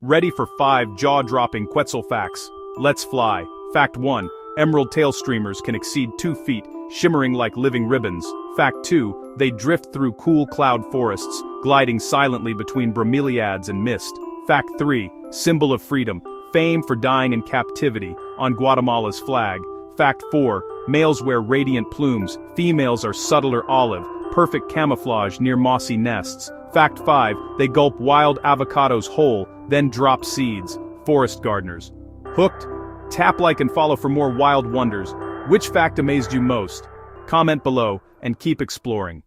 Ready for 5 jaw-dropping Quetzal facts. Let's fly. Fact 1. Emerald tail streamers can exceed 2 feet, shimmering like living ribbons. Fact 2. They drift through cool cloud forests, gliding silently between bromeliads and mist. Fact 3. Symbol of freedom, famed for dying in captivity, on Guatemala's flag. Fact 4. Males wear radiant plumes, females are subtler olive, perfect camouflage near mossy nests. Fact 5. They gulp wild avocados whole, then drop seeds. Forest gardeners. Hooked? Tap like and follow for more wild wonders. Which fact amazed you most? Comment below and keep exploring.